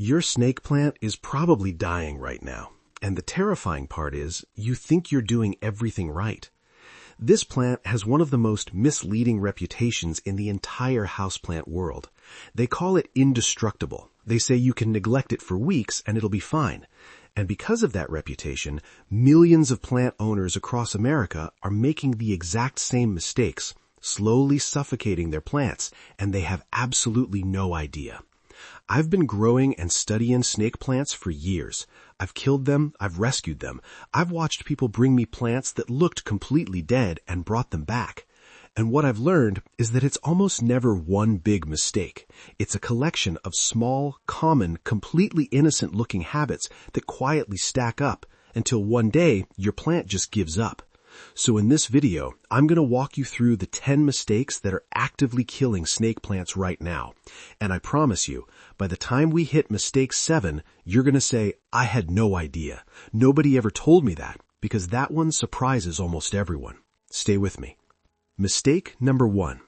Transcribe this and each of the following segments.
Your snake plant is probably dying right now, and the terrifying part is you think you're doing everything right. This plant has one of the most misleading reputations in the entire houseplant world. They call it indestructible. They say you can neglect it for weeks and it'll be fine. And because of that reputation, millions of plant owners across America are making the exact same mistakes, slowly suffocating their plants, and they have absolutely no idea. I've been growing and studying snake plants for years. I've killed them, I've rescued them. I've watched people bring me plants that looked completely dead and brought them back. And what I've learned is that it's almost never one big mistake. It's a collection of small, common, completely innocent-looking habits that quietly stack up until one day your plant just gives up. So in this video, I'm going to walk you through the 10 mistakes that are actively killing snake plants right now. And I promise you, by the time we hit mistake 7, you're going to say, I had no idea. Nobody ever told me that, because that one surprises almost everyone. Stay with me. Mistake number 1.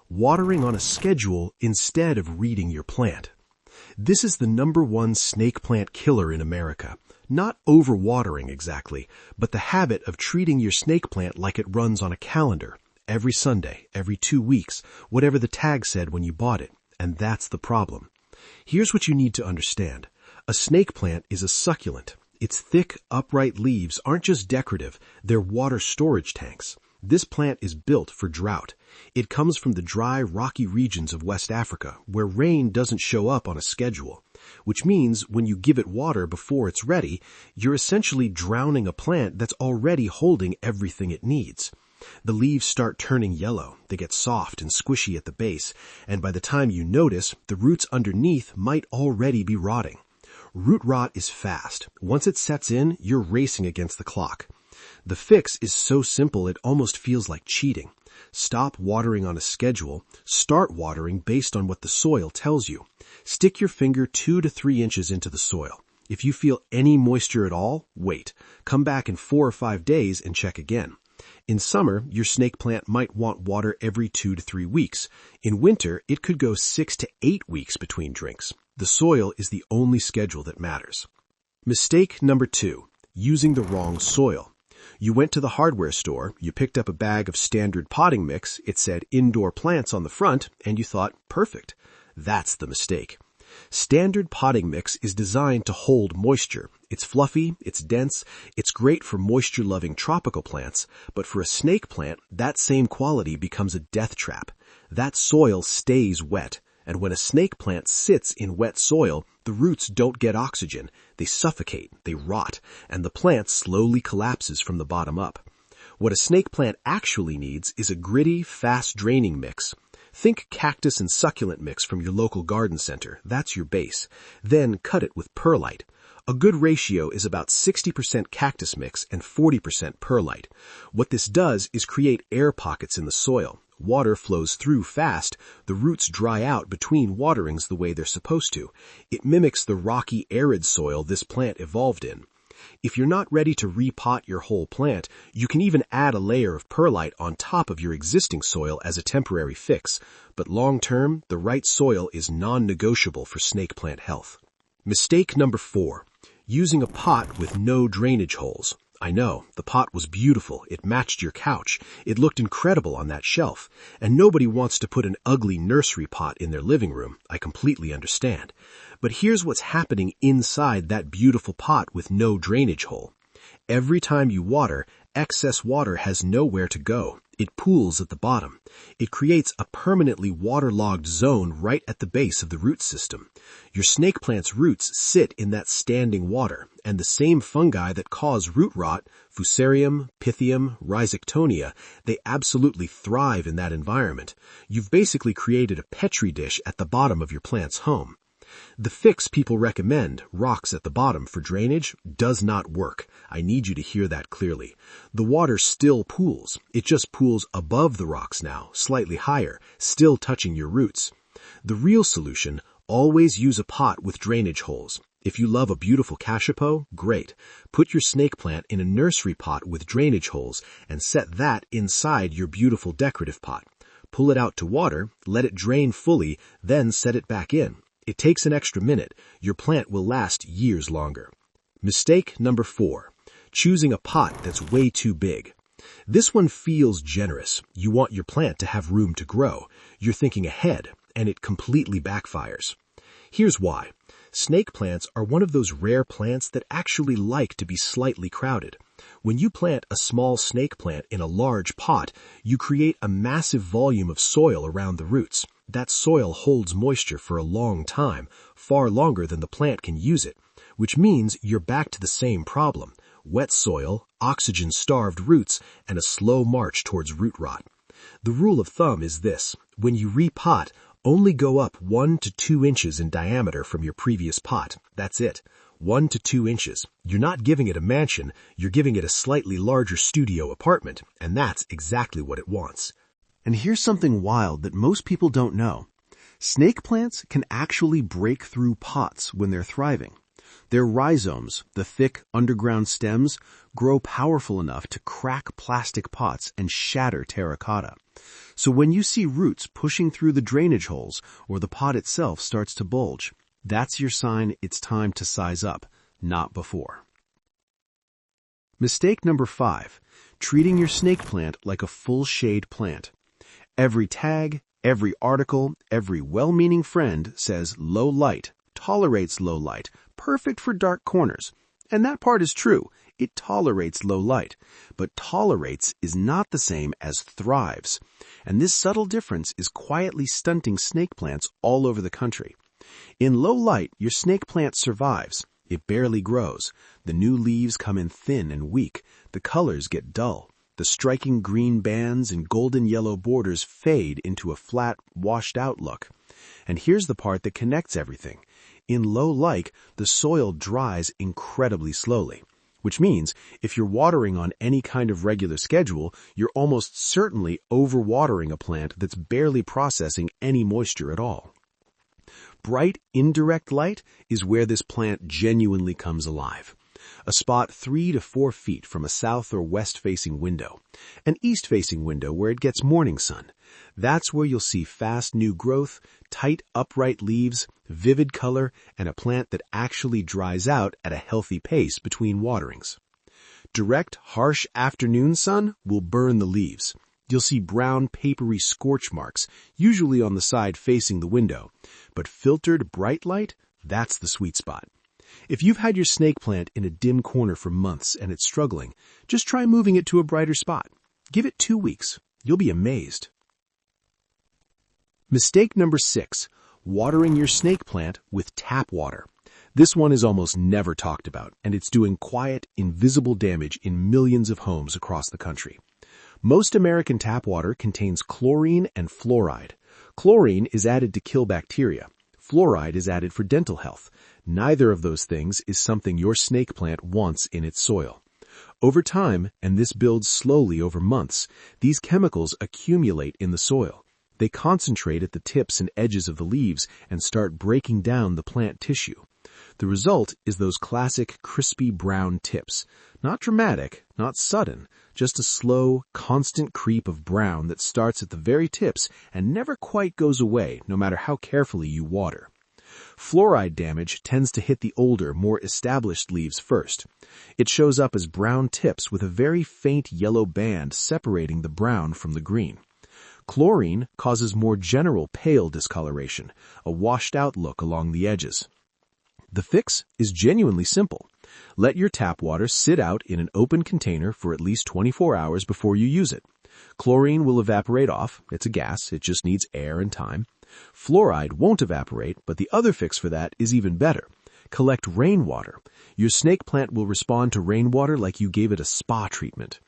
Watering on a schedule instead of reading your plant. This is the number 1 snake plant killer in America. Not overwatering exactly, but the habit of treating your snake plant like it runs on a calendar. Every Sunday, every 2 weeks, whatever the tag said when you bought it. And that's the problem. Here's what you need to understand. A snake plant is a succulent. Its thick, upright leaves aren't just decorative, they're water storage tanks. This plant is built for drought. It comes from the dry, rocky regions of West Africa, where rain doesn't show up on a schedule. Which means when you give it water before it's ready, you're essentially drowning a plant that's already holding everything it needs. The leaves start turning yellow, they get soft and squishy at the base, and by the time you notice, the roots underneath might already be rotting. Root rot is fast. Once it sets in, you're racing against the clock. The fix is so simple it almost feels like cheating. Stop watering on a schedule. Start watering based on what the soil tells you. Stick your finger 2 to 3 inches into the soil. If you feel any moisture at all, wait. Come back in 4 or 5 days and check again. In summer, your snake plant might want water every 2 to 3 weeks. In winter, it could go 6 to 8 weeks between drinks. The soil is the only schedule that matters. Mistake number 2. Using the wrong soil. You went to the hardware store, you picked up a bag of standard potting mix, it said indoor plants on the front, and you thought, perfect. That's the mistake. Standard potting mix is designed to hold moisture. It's fluffy, it's dense, it's great for moisture-loving tropical plants, but for a snake plant, that same quality becomes a death trap. That soil stays wet, and when a snake plant sits in wet soil, the roots don't get oxygen. They suffocate, they rot, and the plant slowly collapses from the bottom up. What a snake plant actually needs is a gritty, fast-draining mix. Think cactus and succulent mix from your local garden center. That's your base. Then cut it with perlite. A good ratio is about 60% cactus mix and 40% perlite. What this does is create air pockets in the soil. Water flows through fast. The roots dry out between waterings the way they're supposed to. It mimics the rocky, arid soil this plant evolved in. If you're not ready to repot your whole plant, you can even add a layer of perlite on top of your existing soil as a temporary fix. But long-term, the right soil is non-negotiable for snake plant health. Mistake number 4. Using a pot with no drainage holes. I know, the pot was beautiful, it matched your couch, it looked incredible on that shelf, and nobody wants to put an ugly nursery pot in their living room. I completely understand. But here's what's happening inside that beautiful pot with no drainage hole. Every time you water, excess water has nowhere to go. It pools at the bottom. It creates a permanently waterlogged zone right at the base of the root system. Your snake plant's roots sit in that standing water, and the same fungi that cause root rot, Fusarium, Pythium, Rhizoctonia, they absolutely thrive in that environment. You've basically created a petri dish at the bottom of your plant's home. The fix people recommend, rocks at the bottom for drainage, does not work. I need you to hear that clearly. The water still pools. It just pools above the rocks now, slightly higher, still touching your roots. The real solution, always use a pot with drainage holes. If you love a beautiful cachepot, great. Put your snake plant in a nursery pot with drainage holes and set that inside your beautiful decorative pot. Pull it out to water, let it drain fully, then set it back in. It takes an extra minute. Your plant will last years longer. Mistake number 4. Choosing a pot that's way too big. This one feels generous. You want your plant to have room to grow. You're thinking ahead, and it completely backfires. Here's why. Snake plants are one of those rare plants that actually like to be slightly crowded. When you plant a small snake plant in a large pot, you create a massive volume of soil around the roots. That soil holds moisture for a long time, far longer than the plant can use it, which means you're back to the same problem: wet soil, oxygen-starved roots, and a slow march towards root rot. The rule of thumb is this: when you repot, only go up 1 to 2 inches in diameter from your previous pot. That's it. 1 to 2 inches. You're not giving it a mansion, you're giving it a slightly larger studio apartment, and that's exactly what it wants. And here's something wild that most people don't know. Snake plants can actually break through pots when they're thriving. Their rhizomes, the thick underground stems, grow powerful enough to crack plastic pots and shatter terracotta. So when you see roots pushing through the drainage holes or the pot itself starts to bulge, that's your sign it's time to size up, not before. Mistake number 5. Treating your snake plant like a full shade plant. Every tag, every article, every well-meaning friend says low light, tolerates low light, perfect for dark corners. And that part is true. It tolerates low light. But tolerates is not the same as thrives. And this subtle difference is quietly stunting snake plants all over the country. In low light, your snake plant survives. It barely grows. The new leaves come in thin and weak. The colors get dull. The striking green bands and golden yellow borders fade into a flat, washed-out look. And here's the part that connects everything. In low light, the soil dries incredibly slowly, which means if you're watering on any kind of regular schedule, you're almost certainly overwatering a plant that's barely processing any moisture at all. Bright, indirect light is where this plant genuinely comes alive. A spot 3 to 4 feet from a south or west-facing window. An east-facing window where it gets morning sun. That's where you'll see fast new growth, tight, upright leaves, vivid color, and a plant that actually dries out at a healthy pace between waterings. Direct, harsh afternoon sun will burn the leaves. You'll see brown, papery scorch marks, usually on the side facing the window. But filtered bright light, that's the sweet spot. If you've had your snake plant in a dim corner for months and it's struggling, just try moving it to a brighter spot. Give it 2 weeks. You'll be amazed. Mistake number 6. Watering your snake plant with tap water. This one is almost never talked about, and it's doing quiet, invisible damage in millions of homes across the country. Most American tap water contains chlorine and fluoride. Chlorine is added to kill bacteria. Fluoride is added for dental health. Neither of those things is something your snake plant wants in its soil. Over time, and this builds slowly over months, these chemicals accumulate in the soil. They concentrate at the tips and edges of the leaves and start breaking down the plant tissue. The result is those classic crispy brown tips. Not dramatic, not sudden, just a slow, constant creep of brown that starts at the very tips and never quite goes away no matter how carefully you water. Fluoride damage tends to hit the older, more established leaves first. It shows up as brown tips with a very faint yellow band separating the brown from the green. Chlorine causes more general pale discoloration, a washed-out look along the edges. The fix is genuinely simple. Let your tap water sit out in an open container for at least 24 hours before you use it. Chlorine will evaporate off. It's a gas. It just needs air and time. Fluoride won't evaporate, but the other fix for that is even better. Collect rainwater. Your snake plant will respond to rainwater like you gave it a spa treatment.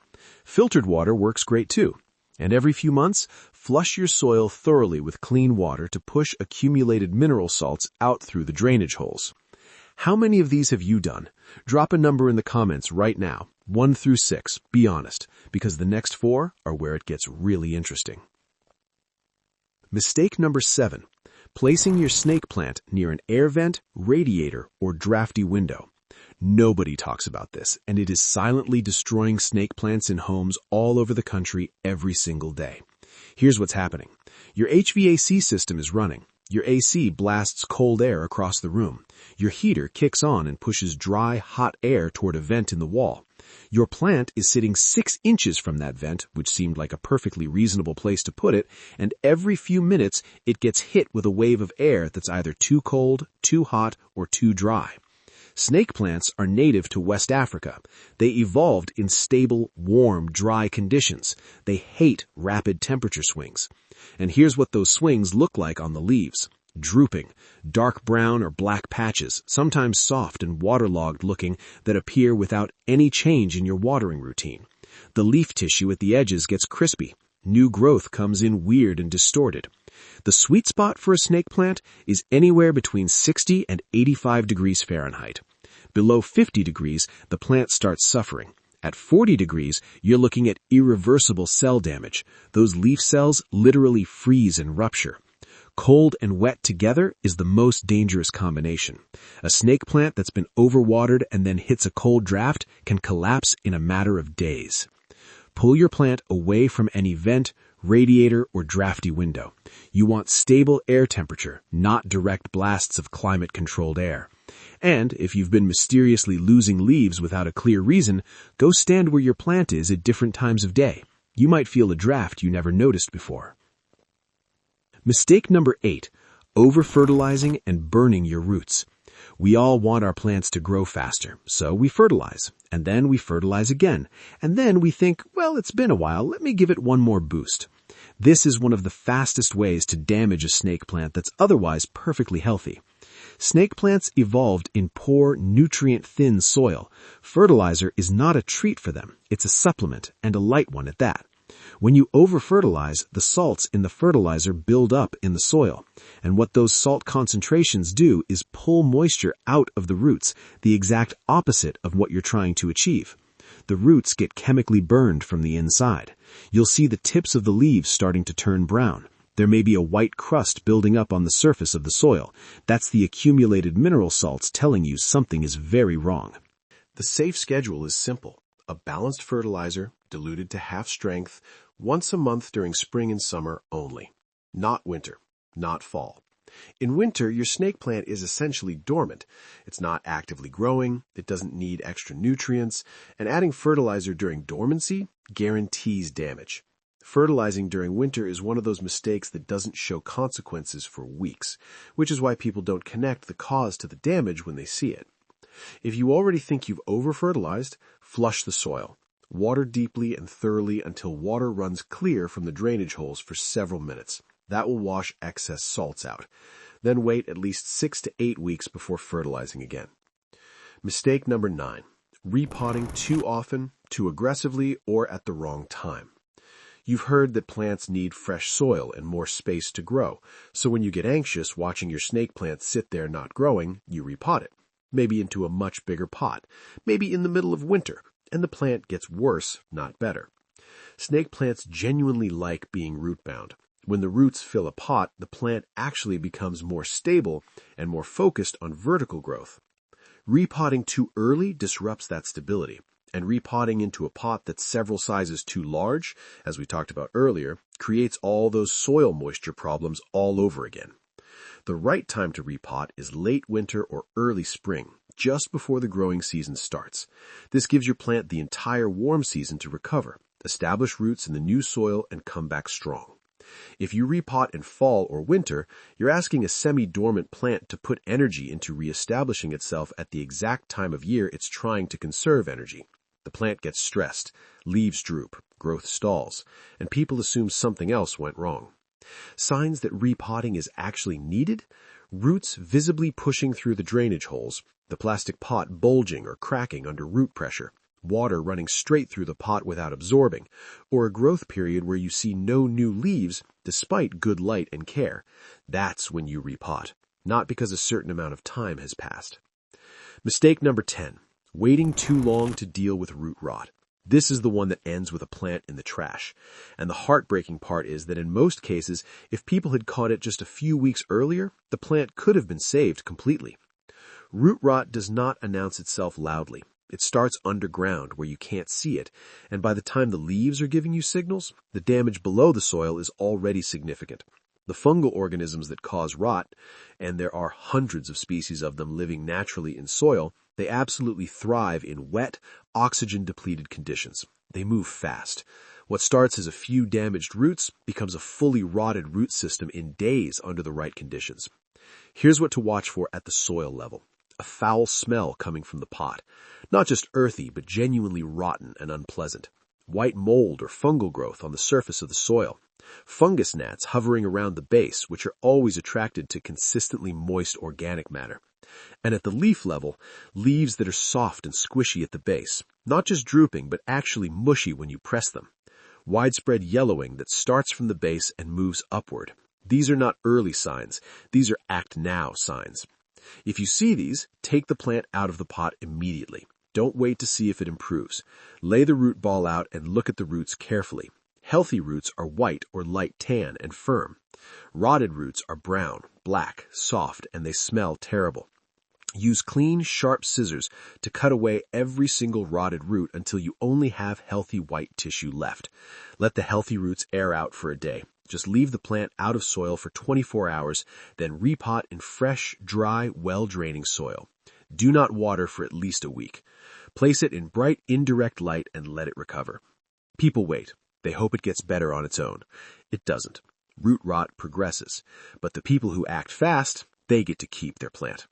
Filtered water works great too. And every few months, flush your soil thoroughly with clean water to push accumulated mineral salts out through the drainage holes. How many of these have you done? Drop a number in the comments right now, 1 through 6, be honest, because the next 4 are where it gets really interesting. Mistake number 7. Placing your snake plant near an air vent, radiator, or drafty window. Nobody talks about this, and it is silently destroying snake plants in homes all over the country every single day. Here's what's happening. Your HVAC system is running. Your AC blasts cold air across the room. Your heater kicks on and pushes dry, hot air toward a vent in the wall. Your plant is sitting 6 inches from that vent, which seemed like a perfectly reasonable place to put it, and every few minutes it gets hit with a wave of air that's either too cold, too hot, or too dry. Snake plants are native to West Africa. They evolved in stable, warm, dry conditions. They hate rapid temperature swings. And here's what those swings look like on the leaves. Drooping, dark brown or black patches, sometimes soft and waterlogged looking, that appear without any change in your watering routine. The leaf tissue at the edges gets crispy. New growth comes in weird and distorted. The sweet spot for a snake plant is anywhere between 60 and 85 degrees Fahrenheit. Below 50 degrees, the plant starts suffering. At 40 degrees, you're looking at irreversible cell damage. Those leaf cells literally freeze and rupture. Cold and wet together is the most dangerous combination. A snake plant that's been overwatered and then hits a cold draft can collapse in a matter of days. Pull your plant away from any vent, radiator, or drafty window. You want stable air temperature, not direct blasts of climate-controlled air. And if you've been mysteriously losing leaves without a clear reason, go stand where your plant is at different times of day. You might feel a draft you never noticed before. Mistake number 8, over-fertilizing and burning your roots. We all want our plants to grow faster, so we fertilize, and then we fertilize again, and then we think, well, it's been a while, let me give it one more boost. This is one of the fastest ways to damage a snake plant that's otherwise perfectly healthy. Snake plants evolved in poor, nutrient-thin soil. Fertilizer is not a treat for them, it's a supplement, and a light one at that. When you over-fertilize, the salts in the fertilizer build up in the soil, and what those salt concentrations do is pull moisture out of the roots, the exact opposite of what you're trying to achieve. The roots get chemically burned from the inside. You'll see the tips of the leaves starting to turn brown. There may be a white crust building up on the surface of the soil. That's the accumulated mineral salts telling you something is very wrong. The safe schedule is simple. A balanced fertilizer, diluted to half strength, once a month during spring and summer only. Not winter, not fall. In winter, your snake plant is essentially dormant. It's not actively growing, it doesn't need extra nutrients, and adding fertilizer during dormancy guarantees damage. Fertilizing during winter is one of those mistakes that doesn't show consequences for weeks, which is why people don't connect the cause to the damage when they see it. If you already think you've over-fertilized, flush the soil. Water deeply and thoroughly until water runs clear from the drainage holes for several minutes. That will wash excess salts out. Then wait at least 6 to 8 weeks before fertilizing again. Mistake number 9. Repotting too often, too aggressively, or at the wrong time. You've heard that plants need fresh soil and more space to grow, so when you get anxious watching your snake plant sit there not growing, you repot it. Maybe into a much bigger pot, maybe in the middle of winter, and the plant gets worse, not better. Snake plants genuinely like being root-bound. When the roots fill a pot, the plant actually becomes more stable and more focused on vertical growth. Repotting too early disrupts that stability, and repotting into a pot that's several sizes too large, as we talked about earlier, creates all those soil moisture problems all over again. The right time to repot is late winter or early spring, just before the growing season starts. This gives your plant the entire warm season to recover, establish roots in the new soil, and come back strong. If you repot in fall or winter, you're asking a semi-dormant plant to put energy into reestablishing itself at the exact time of year it's trying to conserve energy. The plant gets stressed, leaves droop, growth stalls, and people assume something else went wrong. Signs that repotting is actually needed: roots visibly pushing through the drainage holes, the plastic pot bulging or cracking under root pressure, water running straight through the pot without absorbing, or a growth period where you see no new leaves despite good light and care. That's when you repot, not because a certain amount of time has passed. Mistake number 10. Waiting too long to deal with root rot. This is the one that ends with a plant in the trash. And the heartbreaking part is that in most cases, if people had caught it just a few weeks earlier, the plant could have been saved completely. Root rot does not announce itself loudly. It starts underground where you can't see it, and by the time the leaves are giving you signals, the damage below the soil is already significant. The The fungal organisms that cause rot, and there are hundreds of species of them living naturally in soil, they absolutely thrive in wet, oxygen-depleted conditions. They move fast. What starts as a few damaged roots becomes a fully rotted root system in days under the right conditions. Here's what to watch for at the soil level. A foul smell coming from the pot. Not just earthy, but genuinely rotten and unpleasant. White mold or fungal growth on the surface of the soil. Fungus gnats hovering around the base, which are always attracted to consistently moist organic matter. And at the leaf level, leaves that are soft and squishy at the base. Not just drooping, but actually mushy when you press them. Widespread yellowing that starts from the base and moves upward. These are not early signs. These are act now signs. If you see these, take the plant out of the pot immediately. Don't wait to see if it improves. Lay the root ball out and look at the roots carefully. Healthy roots are white or light tan and firm. Rotted roots are brown, black, soft, and they smell terrible. Use clean, sharp scissors to cut away every single rotted root until you only have healthy white tissue left. Let the healthy roots air out for a day. Just leave the plant out of soil for 24 hours, then repot in fresh, dry, well-draining soil. Do not water for at least a week. Place it in bright, indirect light and let it recover. People wait. They hope it gets better on its own. It doesn't. Root rot progresses. But the people who act fast, they get to keep their plant.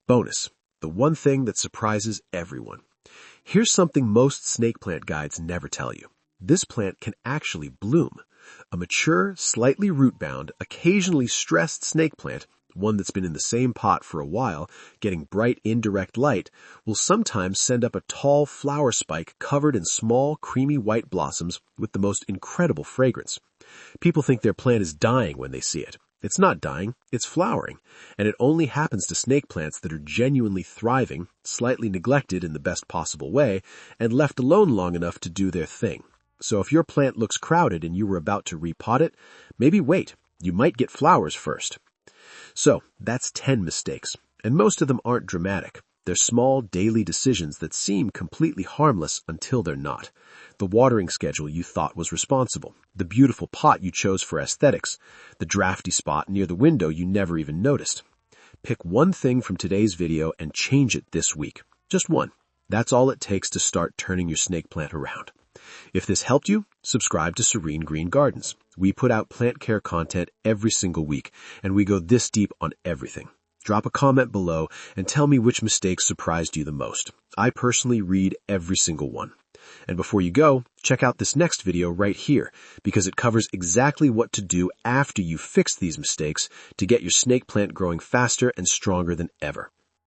Bonus, the one thing that surprises everyone. Here's something most snake plant guides never tell you. This plant can actually bloom. A mature, slightly root-bound, occasionally stressed snake plant, one that's been in the same pot for a while, getting bright indirect light, will sometimes send up a tall flower spike covered in small, creamy white blossoms with the most incredible fragrance. People think their plant is dying when they see it. It's not dying, it's flowering, and it only happens to snake plants that are genuinely thriving, slightly neglected in the best possible way, and left alone long enough to do their thing. So if your plant looks crowded and you were about to repot it, maybe wait. You might get flowers first. So, that's 10 mistakes, and most of them aren't dramatic. They're small daily decisions that seem completely harmless until they're not. The watering schedule you thought was responsible, the beautiful pot you chose for aesthetics, the drafty spot near the window you never even noticed. Pick one thing from today's video and change it this week. Just one. That's all it takes to start turning your snake plant around. If this helped you, subscribe to Serene Green Gardens. We put out plant care content every single week, and we go this deep on everything. Drop a comment below and tell me which mistakes surprised you the most. I personally read every single one. And before you go, check out this next video right here, because it covers exactly what to do after you fix these mistakes to get your snake plant growing faster and stronger than ever.